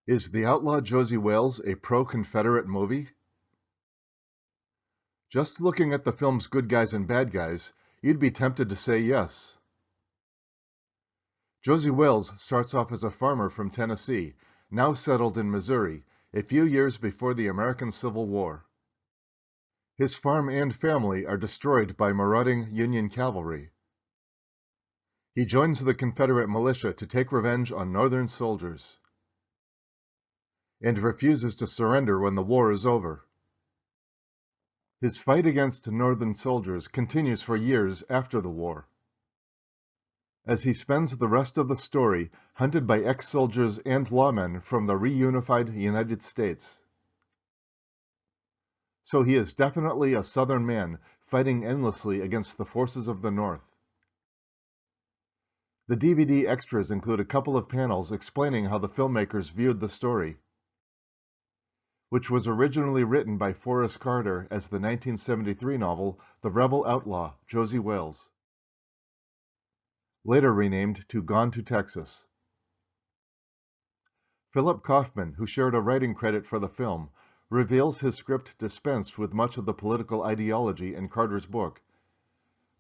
Is The Outlaw Josey Wales a pro-Confederate movie? Just looking at the film's good guys and bad guys, you'd be tempted to say yes. Josey Wales starts off as a farmer from Tennessee, now settled in Missouri, a few years before the American Civil War. His farm and family are destroyed by marauding Union cavalry. He joins the Confederate militia to take revenge on Northern soldiers, and refuses to surrender when the war is over. His fight against Northern soldiers continues for years after the war, as he spends the rest of the story hunted by ex-soldiers and lawmen from the reunified United States. So he is definitely a Southern man fighting endlessly against the forces of the North. The DVD extras include a couple of panels explaining how the filmmakers viewed the story, which was originally written by Forrest Carter as the 1973 novel The Rebel Outlaw, Josey Wales, later renamed to Gone to Texas. Philip Kaufman, who shared a writing credit for the film, reveals his script dispensed with much of the political ideology in Carter's book.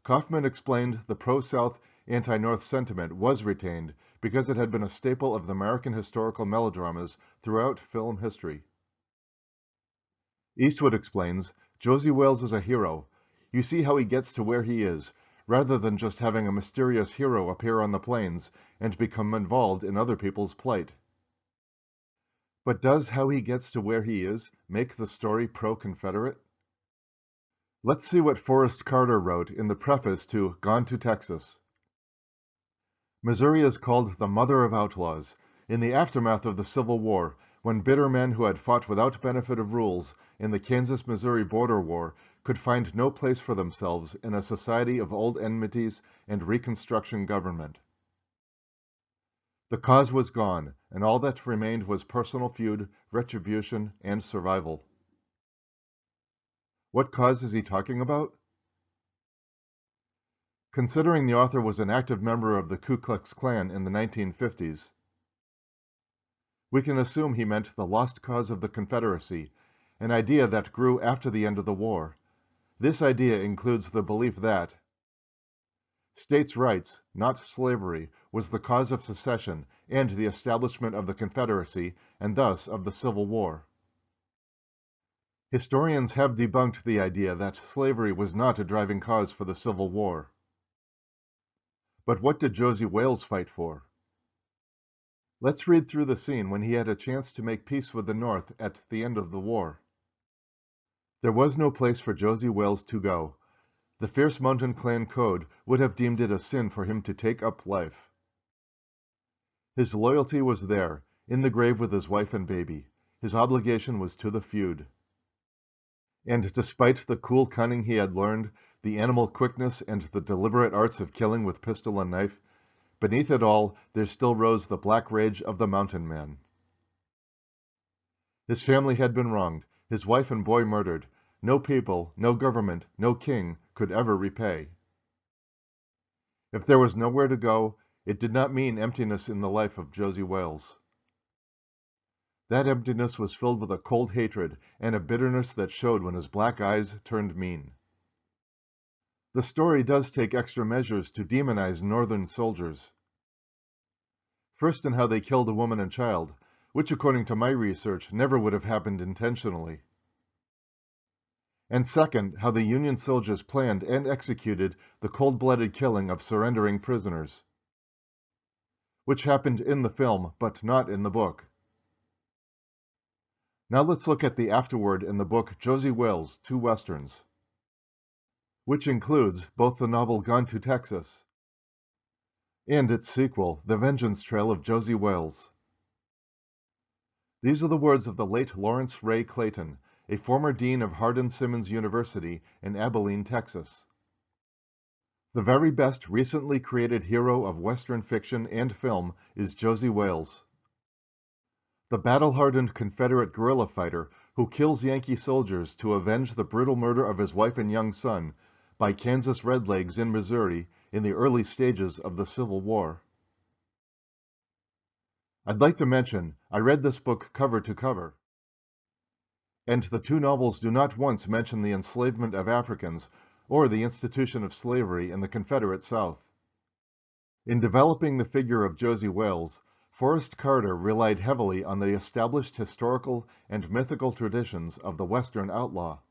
Kaufman explained the pro-South, anti-North sentiment was retained because it had been a staple of the American historical melodramas throughout film history. Eastwood explains, Josey Wales is a hero. You see how he gets to where he is, rather than just having a mysterious hero appear on the plains and become involved in other people's plight. But does how he gets to where he is make the story pro-Confederate? Let's see what Forrest Carter wrote in the preface to Gone to Texas. Missouri is called the Mother of Outlaws. In the aftermath of the Civil War, when bitter men who had fought without benefit of rules in the Kansas-Missouri border war could find no place for themselves in a society of old enmities and Reconstruction government. The cause was gone, and all that remained was personal feud, retribution, and survival. What cause is he talking about? Considering the author was an active member of the Ku Klux Klan in the 1950s, we can assume he meant the lost cause of the Confederacy, an idea that grew after the end of the war. This idea includes the belief that states' rights, not slavery, was the cause of secession and the establishment of the Confederacy, and thus of the Civil War. Historians have debunked the idea that slavery was not a driving cause for the Civil War. But what did Josey Wales fight for? Let's read through the scene when he had a chance to make peace with the North at the end of the war. There was no place for Josey Wales to go. The fierce Mountain Clan code would have deemed it a sin for him to take up life. His loyalty was there, in the grave with his wife and baby. His obligation was to the feud. And despite the cool cunning he had learned, the animal quickness and the deliberate arts of killing with pistol and knife, beneath it all there still rose the black rage of the mountain man. His family had been wronged, his wife and boy murdered. No people, no government, no king could ever repay. If there was nowhere to go, it did not mean emptiness in the life of Josey Wales. That emptiness was filled with a cold hatred and a bitterness that showed when his black eyes turned mean. The story does take extra measures to demonize Northern soldiers. First, in how they killed a woman and child, which according to my research never would have happened intentionally. And second, how the Union soldiers planned and executed the cold-blooded killing of surrendering prisoners, which happened in the film but not in the book. Now let's look at the afterword in the book Josey Wales, Two Westerns, which includes both the novel Gone to Texas and its sequel, The Vengeance Trail of Josey Wales. These are the words of the late Lawrence Ray Clayton, a former dean of Hardin-Simmons University in Abilene, Texas. The very best recently created hero of Western fiction and film is Josey Wales, the battle-hardened Confederate guerrilla fighter who kills Yankee soldiers to avenge the brutal murder of his wife and young son by Kansas Redlegs in Missouri in the early stages of the Civil War. I'd like to mention, I read this book cover to cover, and the two novels do not once mention the enslavement of Africans or the institution of slavery in the Confederate South. In developing the figure of Josey Wales, Forrest Carter relied heavily on the established historical and mythical traditions of the Western outlaw.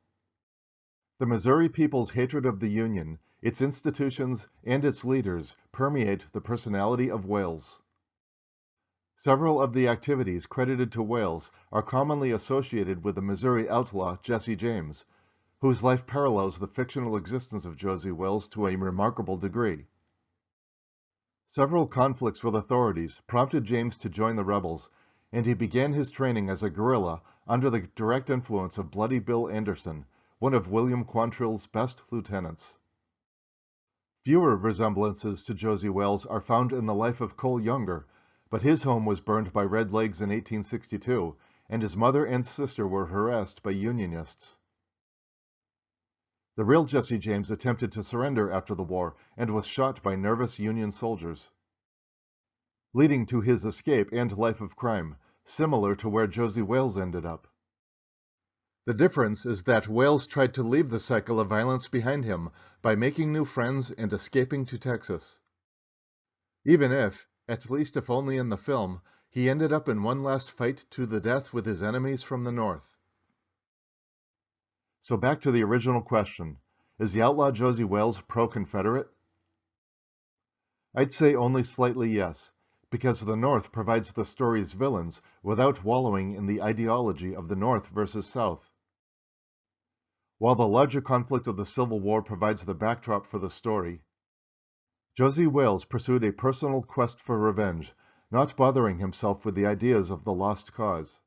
The Missouri people's hatred of the Union, its institutions, and its leaders permeate the personality of Wales. Several of the activities credited to Wales are commonly associated with the Missouri outlaw Jesse James, whose life parallels the fictional existence of Josey Wales to a remarkable degree. Several conflicts with authorities prompted James to join the rebels, and he began his training as a guerrilla under the direct influence of Bloody Bill Anderson, one of William Quantrill's best lieutenants. Fewer resemblances to Josey Wales are found in the life of Cole Younger, but his home was burned by Red Legs in 1862, and his mother and sister were harassed by Unionists. The real Jesse James attempted to surrender after the war and was shot by nervous Union soldiers, leading to his escape and life of crime, similar to where Josey Wales ended up. The difference is that Wales tried to leave the cycle of violence behind him by making new friends and escaping to Texas. Even if, at least if only in the film, he ended up in one last fight to the death with his enemies from the north. So back to the original question, is the outlaw Josey Wales pro-Confederate? I'd say only slightly yes, because the North provides the story's villains without wallowing in the ideology of the North versus South. While the larger conflict of the Civil War provides the backdrop for the story, Josey Wales pursued a personal quest for revenge, not bothering himself with the ideas of the lost cause.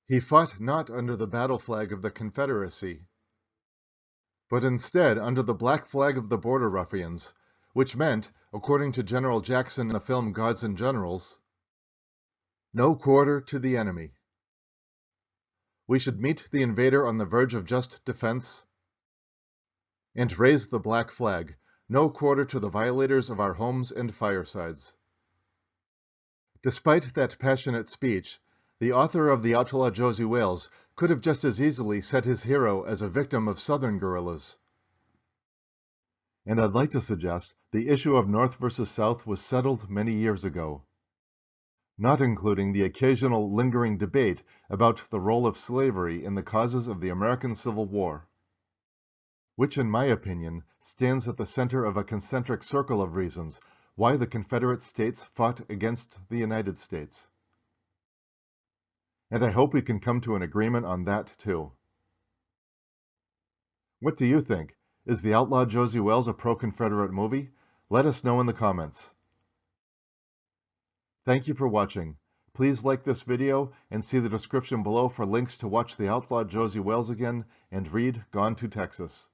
He fought not under the battle flag of the Confederacy, but instead under the black flag of the Border Ruffians, which meant, according to General Jackson in the film Gods and Generals, no quarter to the enemy. We should meet the invader on the verge of just defense and raise the black flag, no quarter to the violators of our homes and firesides. Despite that passionate speech, the author of The Outlaw Josey Wales could have just as easily set his hero as a victim of Southern guerrillas. And I'd like to suggest the issue of North versus South was settled many years ago, not including the occasional lingering debate about the role of slavery in the causes of the American Civil War, which in my opinion stands at the center of a concentric circle of reasons why the Confederate States fought against the United States. And I hope we can come to an agreement on that too. What do you think? Is The Outlaw Josey Wales a pro-Confederate movie? Let us know in the comments. Thank you for watching. Please like this video and see the description below for links to watch The Outlaw Josey Wales again and read Gone to Texas.